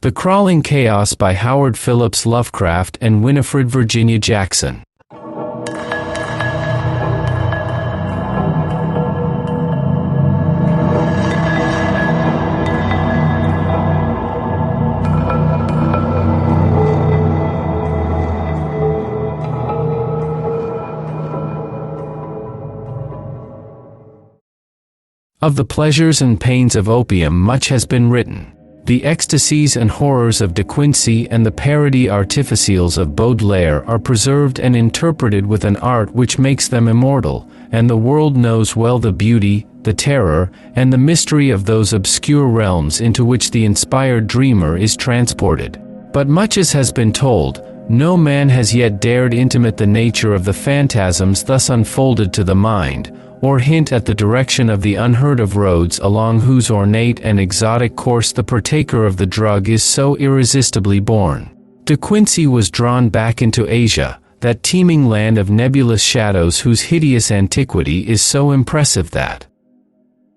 The Crawling Chaos by Howard Phillips Lovecraft and Winifred Virginia Jackson. Of the pleasures and pains of opium much has been written. The ecstasies and horrors of De Quincey and the parody artificials of Baudelaire are preserved and interpreted with an art which makes them immortal, and the world knows well the beauty, the terror, and the mystery of those obscure realms into which the inspired dreamer is transported. But much as has been told, no man has yet dared intimate the nature of the phantasms thus unfolded to the mind, or hint at the direction of the unheard-of roads along whose ornate and exotic course the partaker of the drug is so irresistibly borne. De Quincey was drawn back into Asia, that teeming land of nebulous shadows whose hideous antiquity is so impressive that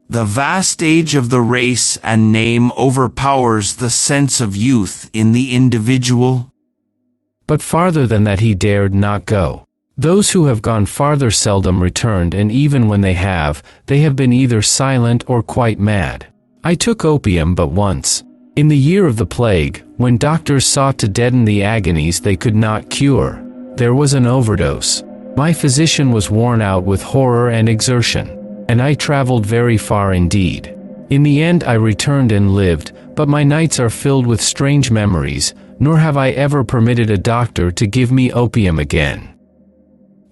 the vast age of the race and name overpowers the sense of youth in the individual. But farther than that he dared not go. Those who have gone farther seldom returned, and even when they have been either silent or quite mad. I took opium but once. In the year of the plague, when doctors sought to deaden the agonies they could not cure. There was an overdose. My physician was worn out with horror and exertion, and I traveled very far indeed. In the end I returned and lived, but my nights are filled with strange memories, nor have I ever permitted a doctor to give me opium again.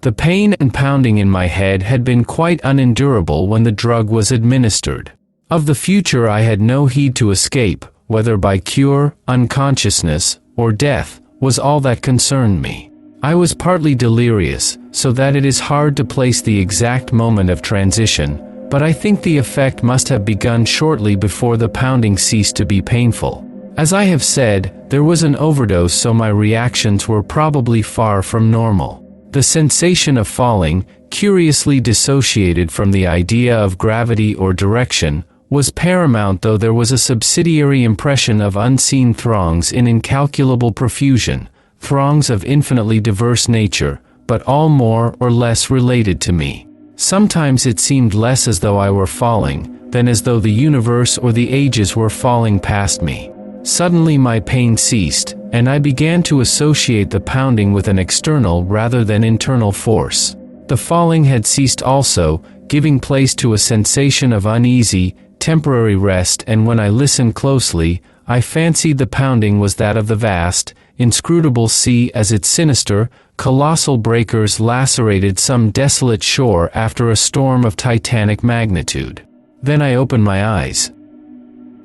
The pain and pounding in my head had been quite unendurable when the drug was administered. Of the future I had no heed to escape, whether by cure, unconsciousness, or death, was all that concerned me. I was partly delirious, so that it is hard to place the exact moment of transition, but I think the effect must have begun shortly before the pounding ceased to be painful. As I have said, there was an overdose, so my reactions were probably far from normal. The sensation of falling, curiously dissociated from the idea of gravity or direction, was paramount, though there was a subsidiary impression of unseen throngs in incalculable profusion, throngs of infinitely diverse nature, but all more or less related to me. Sometimes it seemed less as though I were falling, than as though the universe or the ages were falling past me. Suddenly my pain ceased, and I began to associate the pounding with an external rather than internal force. The falling had ceased also, giving place to a sensation of uneasy, temporary rest, and when I listened closely, I fancied the pounding was that of the vast, inscrutable sea as its sinister, colossal breakers lacerated some desolate shore after a storm of titanic magnitude. Then I opened my eyes.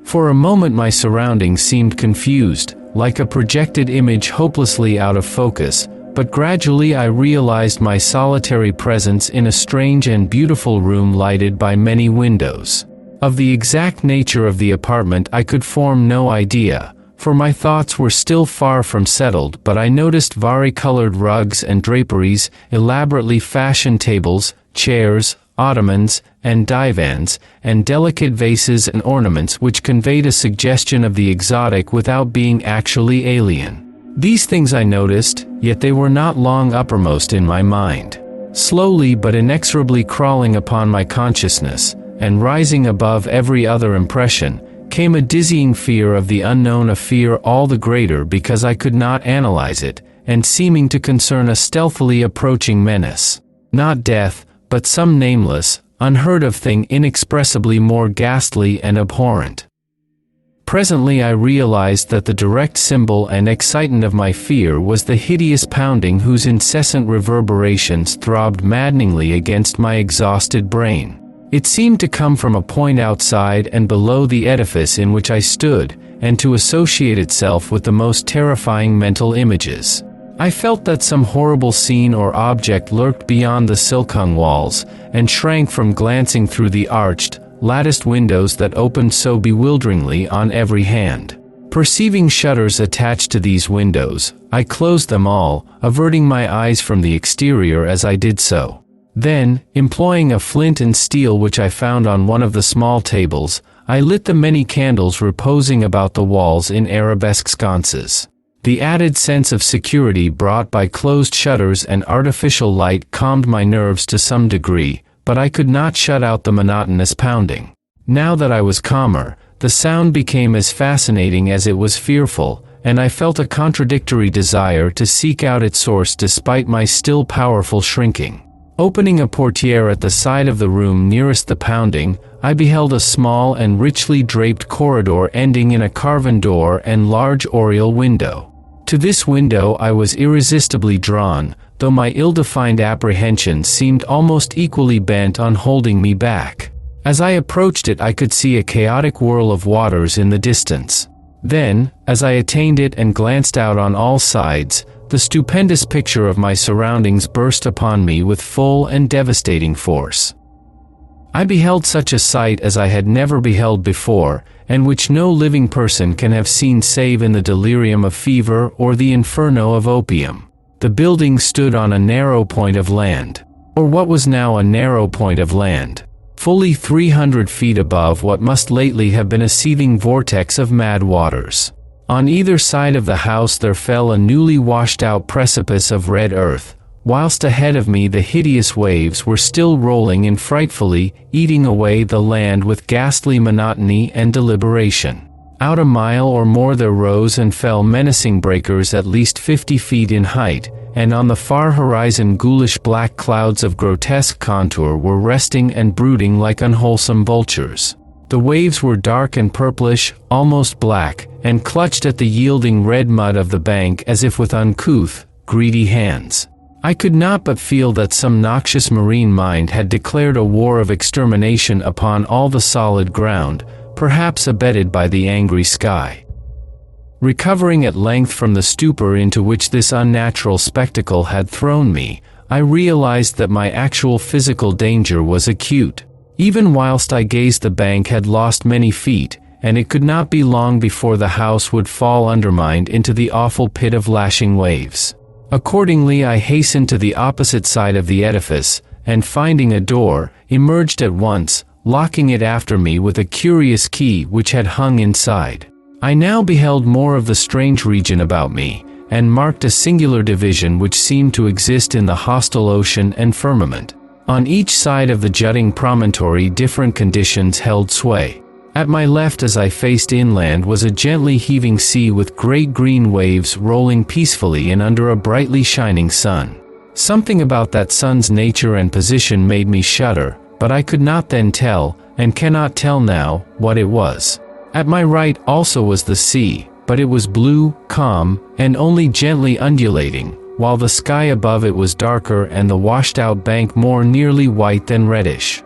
For a moment my surroundings seemed confused, like a projected image hopelessly out of focus, but gradually I realized my solitary presence in a strange and beautiful room lighted by many windows. Of the exact nature of the apartment I could form no idea, for my thoughts were still far from settled, but I noticed vari-colored rugs and draperies, elaborately fashioned tables, chairs, ottomans, and divans, and delicate vases and ornaments which conveyed a suggestion of the exotic without being actually alien. These things I noticed, yet they were not long uppermost in my mind. Slowly but inexorably crawling upon my consciousness, and rising above every other impression, came a dizzying fear of the unknown, a fear all the greater because I could not analyze it, and seeming to concern a stealthily approaching menace. Not death, but some nameless, unheard-of thing inexpressibly more ghastly and abhorrent. Presently I realized that the direct symbol and excitant of my fear was the hideous pounding whose incessant reverberations throbbed maddeningly against my exhausted brain. It seemed to come from a point outside and below the edifice in which I stood, and to associate itself with the most terrifying mental images. I felt that some horrible scene or object lurked beyond the silk-hung walls, and shrank from glancing through the arched, latticed windows that opened so bewilderingly on every hand. Perceiving shutters attached to these windows, I closed them all, averting my eyes from the exterior as I did so. Then, employing a flint and steel which I found on one of the small tables, I lit the many candles reposing about the walls in arabesque sconces. The added sense of security brought by closed shutters and artificial light calmed my nerves to some degree, but I could not shut out the monotonous pounding. Now that I was calmer, the sound became as fascinating as it was fearful, and I felt a contradictory desire to seek out its source despite my still powerful shrinking. Opening a portiere at the side of the room nearest the pounding, I beheld a small and richly draped corridor ending in a carven door and large oriel window. To this window I was irresistibly drawn, though my ill-defined apprehensions seemed almost equally bent on holding me back. As I approached it I could see a chaotic whirl of waters in the distance. Then, as I attained it and glanced out on all sides, the stupendous picture of my surroundings burst upon me with full and devastating force. I beheld such a sight as I had never beheld before, and which no living person can have seen save in the delirium of fever or the inferno of opium. The building stood on a narrow point of land, or what was now a narrow point of land, fully 300 feet above what must lately have been a seething vortex of mad waters. On either side of the house there fell a newly washed-out precipice of red earth, whilst ahead of me the hideous waves were still rolling in frightfully, eating away the land with ghastly monotony and deliberation. Out a mile or more there rose and fell menacing breakers at least 50 feet in height, and on the far horizon ghoulish black clouds of grotesque contour were resting and brooding like unwholesome vultures. The waves were dark and purplish, almost black, and clutched at the yielding red mud of the bank as if with uncouth, greedy hands. I could not but feel that some noxious marine mind had declared a war of extermination upon all the solid ground, perhaps abetted by the angry sky. Recovering at length from the stupor into which this unnatural spectacle had thrown me, I realized that my actual physical danger was acute. Even whilst I gazed the bank had lost many feet, and it could not be long before the house would fall undermined into the awful pit of lashing waves. Accordingly I hastened to the opposite side of the edifice, and finding a door, emerged at once, locking it after me with a curious key which had hung inside. I now beheld more of the strange region about me, and marked a singular division which seemed to exist in the hostile ocean and firmament. On each side of the jutting promontory different conditions held sway. At my left as I faced inland was a gently heaving sea with great green waves rolling peacefully in under a brightly shining sun. Something about that sun's nature and position made me shudder, but I could not then tell, and cannot tell now, what it was. At my right also was the sea, but it was blue, calm, and only gently undulating, while the sky above it was darker and the washed-out bank more nearly white than reddish.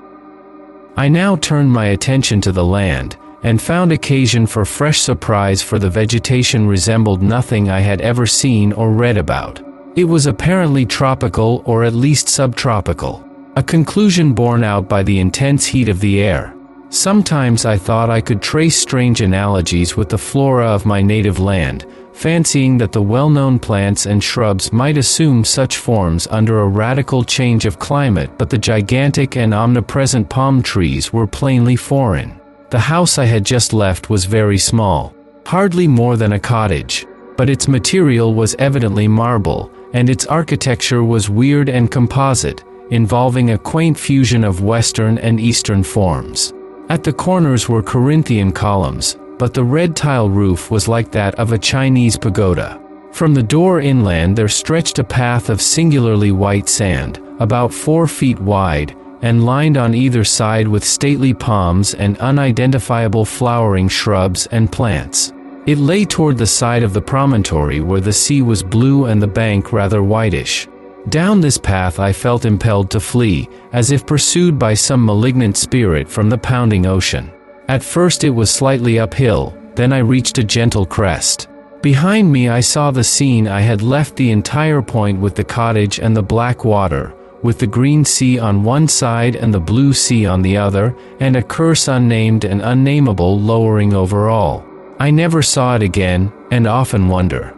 I now turned my attention to the land, and found occasion for fresh surprise, for the vegetation resembled nothing I had ever seen or read about. It was apparently tropical or at least subtropical, a conclusion borne out by the intense heat of the air. Sometimes I thought I could trace strange analogies with the flora of my native land, fancying that the well-known plants and shrubs might assume such forms under a radical change of climate, but the gigantic and omnipresent palm trees were plainly foreign. The house I had just left was very small, hardly more than a cottage, but its material was evidently marble, and its architecture was weird and composite, involving a quaint fusion of Western and Eastern forms. At the corners were Corinthian columns, but the red tile roof was like that of a Chinese pagoda. From the door inland there stretched a path of singularly white sand, about 4 feet wide, and lined on either side with stately palms and unidentifiable flowering shrubs and plants. It lay toward the side of the promontory where the sea was blue and the bank rather whitish. Down this path I felt impelled to flee, as if pursued by some malignant spirit from the pounding ocean. At first it was slightly uphill, then I reached a gentle crest. Behind me I saw the scene I had left, the entire point with the cottage and the black water, with the green sea on one side and the blue sea on the other, and a curse unnamed and unnameable lowering over all. I never saw it again, and often wonder.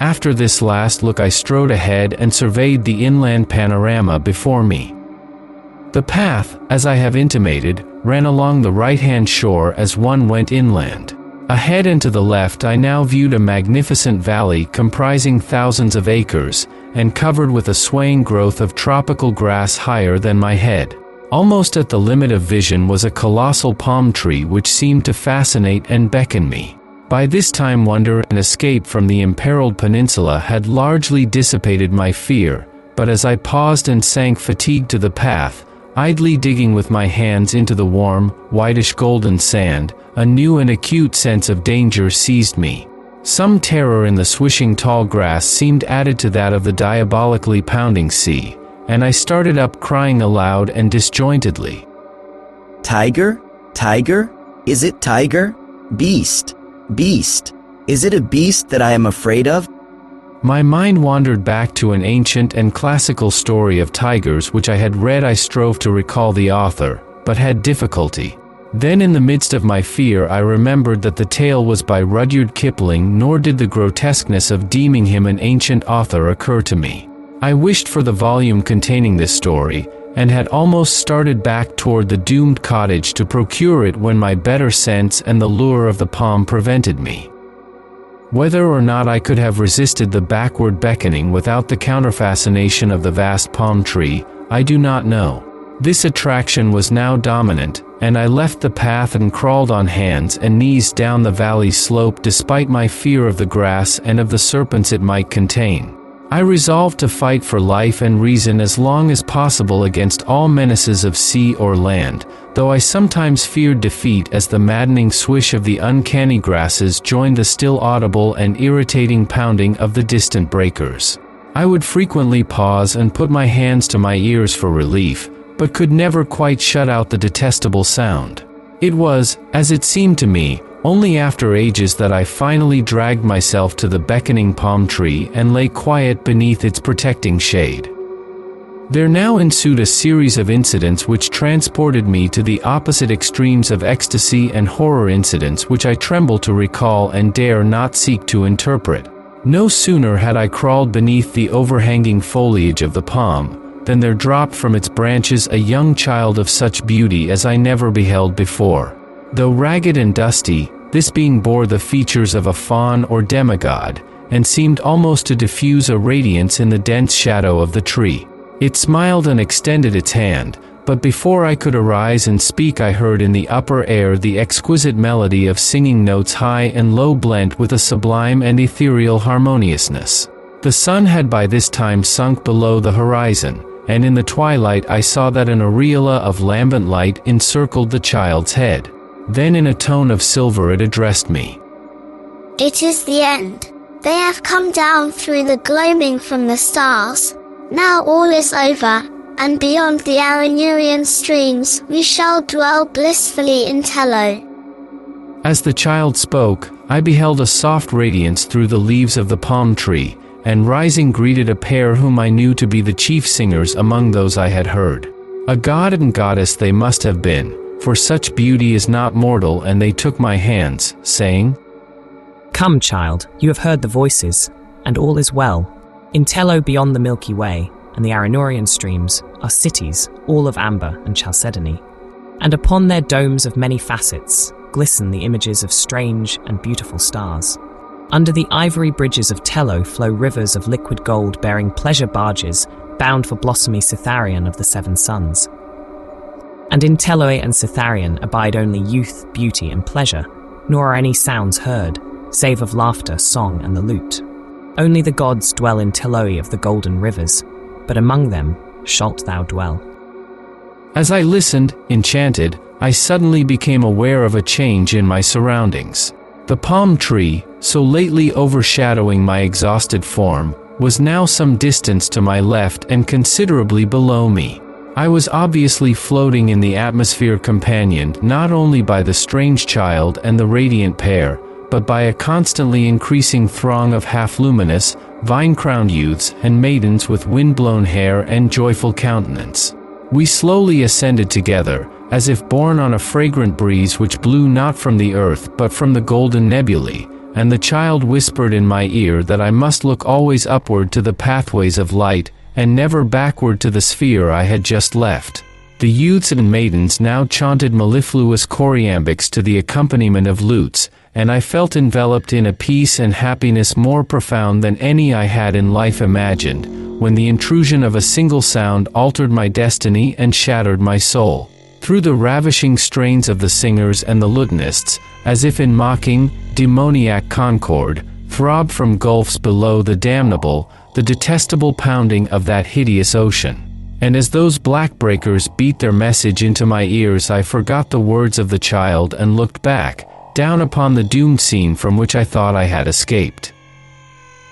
After this last look I strode ahead and surveyed the inland panorama before me. The path, as I have intimated, ran along the right-hand shore as one went inland. Ahead and to the left I now viewed a magnificent valley comprising thousands of acres, and covered with a swaying growth of tropical grass higher than my head. Almost at the limit of vision was a colossal palm tree which seemed to fascinate and beckon me. By this time wonder and escape from the imperiled peninsula had largely dissipated my fear, but as I paused and sank fatigued to the path, idly digging with my hands into the warm, whitish golden sand, a new and acute sense of danger seized me. Some terror in the swishing tall grass seemed added to that of the diabolically pounding sea, and I started up crying aloud and disjointedly. Tiger? Tiger? Is it tiger? Beast? Beast? Is it a beast that I am afraid of? My mind wandered back to an ancient and classical story of tigers which I had read. I strove to recall the author, but had difficulty. Then in the midst of my fear I remembered that the tale was by Rudyard Kipling, nor did the grotesqueness of deeming him an ancient author occur to me. I wished for the volume containing this story, and had almost started back toward the doomed cottage to procure it when my better sense and the lure of the palm prevented me. Whether or not I could have resisted the backward beckoning without the counterfascination of the vast palm tree, I do not know. This attraction was now dominant, and I left the path and crawled on hands and knees down the valley slope despite my fear of the grass and of the serpents it might contain. I resolved to fight for life and reason as long as possible against all menaces of sea or land, though I sometimes feared defeat as the maddening swish of the uncanny grasses joined the still audible and irritating pounding of the distant breakers. I would frequently pause and put my hands to my ears for relief, but could never quite shut out the detestable sound. It was, as it seemed to me, only after ages that I finally dragged myself to the beckoning palm tree and lay quiet beneath its protecting shade. There now ensued a series of incidents which transported me to the opposite extremes of ecstasy and horror, incidents which I tremble to recall and dare not seek to interpret. No sooner had I crawled beneath the overhanging foliage of the palm, than there dropped from its branches a young child of such beauty as I never beheld before. Though ragged and dusty, this being bore the features of a faun or demigod, and seemed almost to diffuse a radiance in the dense shadow of the tree. It smiled and extended its hand, but before I could arise and speak I heard in the upper air the exquisite melody of singing notes high and low blent with a sublime and ethereal harmoniousness. The sun had by this time sunk below the horizon, and in the twilight I saw that an aureola of lambent light encircled the child's head. Then in a tone of silver it addressed me. It is the end. They have come down through the gloaming from the stars. Now all is over, and beyond the Aranurian streams we shall dwell blissfully in Tello. As the child spoke, I beheld a soft radiance through the leaves of the palm tree, and rising greeted a pair whom I knew to be the chief singers among those I had heard. A god and goddess they must have been, for such beauty is not mortal, and they took my hands, saying, "Come, child, you have heard the voices, and all is well. In Tello beyond the Milky Way and the Aranurian streams are cities, all of amber and chalcedony, and upon their domes of many facets glisten the images of strange and beautiful stars. Under the ivory bridges of Tello flow rivers of liquid gold bearing pleasure barges bound for blossomy Cytharion of the Seven Suns. And in Tello and Cytharion abide only youth, beauty, and pleasure, nor are any sounds heard, save of laughter, song, and the lute. Only the gods dwell in Tello of the golden rivers, but among them shalt thou dwell." As I listened, enchanted, I suddenly became aware of a change in my surroundings. The palm tree, so lately overshadowing my exhausted form, was now some distance to my left and considerably below me. I was obviously floating in the atmosphere, companioned not only by the strange child and the radiant pair, but by a constantly increasing throng of half-luminous, vine-crowned youths and maidens with wind-blown hair and joyful countenance. We slowly ascended together, as if borne on a fragrant breeze which blew not from the earth but from the golden nebulae, and the child whispered in my ear that I must look always upward to the pathways of light, and never backward to the sphere I had just left. The youths and maidens now chanted mellifluous choriambics to the accompaniment of lutes, and I felt enveloped in a peace and happiness more profound than any I had in life imagined, when the intrusion of a single sound altered my destiny and shattered my soul. Through the ravishing strains of the singers and the lutanists, as if in mocking, demoniac concord, throbbed from gulfs below the damnable, the detestable pounding of that hideous ocean. And as those black breakers beat their message into my ears, I forgot the words of the child and looked back, down upon the doomed scene from which I thought I had escaped.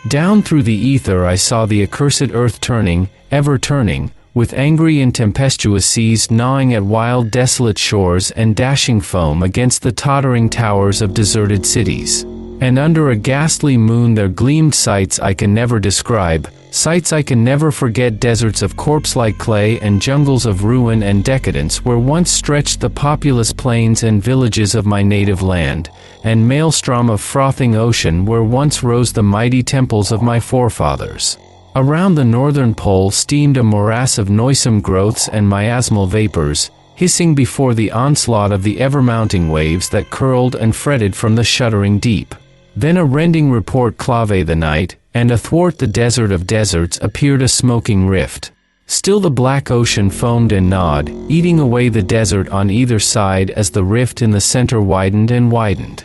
Down through the ether I saw the accursed earth turning, ever turning, with angry and tempestuous seas gnawing at wild desolate shores and dashing foam against the tottering towers of deserted cities. And under a ghastly moon there gleamed sights I can never describe, sights I can never forget, deserts of corpse-like clay and jungles of ruin and decadence where once stretched the populous plains and villages of my native land, and maelstrom of frothing ocean where once rose the mighty temples of my forefathers. Around the northern pole steamed a morass of noisome growths and miasmal vapors, hissing before the onslaught of the ever-mounting waves that curled and fretted from the shuddering deep. Then a rending report clave the night, and athwart the desert of deserts appeared a smoking rift. Still the black ocean foamed and gnawed, eating away the desert on either side as the rift in the center widened and widened.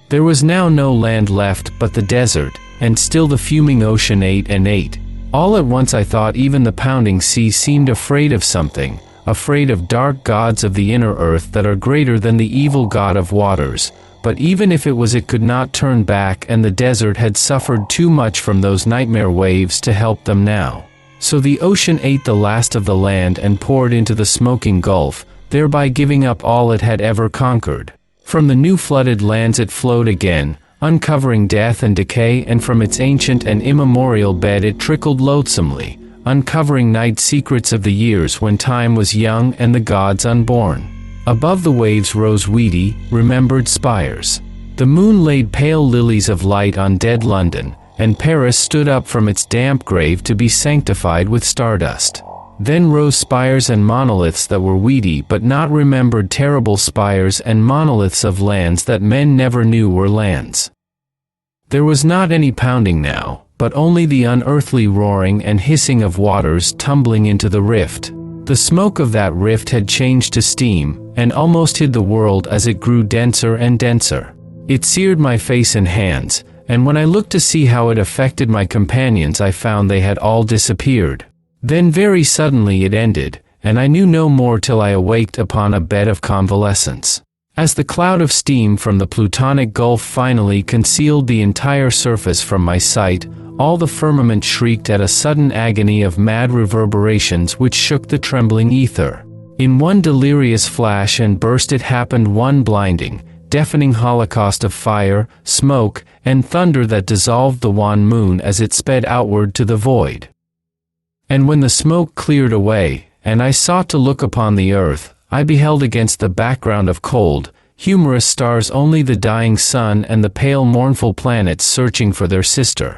There was now no land left but the desert, and still the fuming ocean ate and ate. All at once I thought even the pounding sea seemed afraid of something, afraid of dark gods of the inner earth that are greater than the evil god of waters. But even if it was, it could not turn back, and the desert had suffered too much from those nightmare waves to help them now. So the ocean ate the last of the land and poured into the smoking gulf, thereby giving up all it had ever conquered. From the new flooded lands it flowed again, uncovering death and decay, and from its ancient and immemorial bed it trickled loathsomely, uncovering night secrets of the years when time was young and the gods unborn. Above the waves rose weedy, remembered spires. The moon laid pale lilies of light on dead London, and Paris stood up from its damp grave to be sanctified with stardust. Then rose spires and monoliths that were weedy but not remembered, terrible spires and monoliths of lands that men never knew were lands. There was not any pounding now, but only the unearthly roaring and hissing of waters tumbling into the rift. The smoke of that rift had changed to steam, and almost hid the world as it grew denser and denser. It seared my face and hands, and when I looked to see how it affected my companions I found they had all disappeared. Then very suddenly it ended, and I knew no more till I awaked upon a bed of convalescence. As the cloud of steam from the Plutonic Gulf finally concealed the entire surface from my sight, all the firmament shrieked at a sudden agony of mad reverberations which shook the trembling ether. In one delirious flash and burst it happened, one blinding, deafening holocaust of fire, smoke, and thunder that dissolved the wan moon as it sped outward to the void. And when the smoke cleared away, and I sought to look upon the earth, I beheld against the background of cold, humorous stars only the dying sun and the pale mournful planets searching for their sister.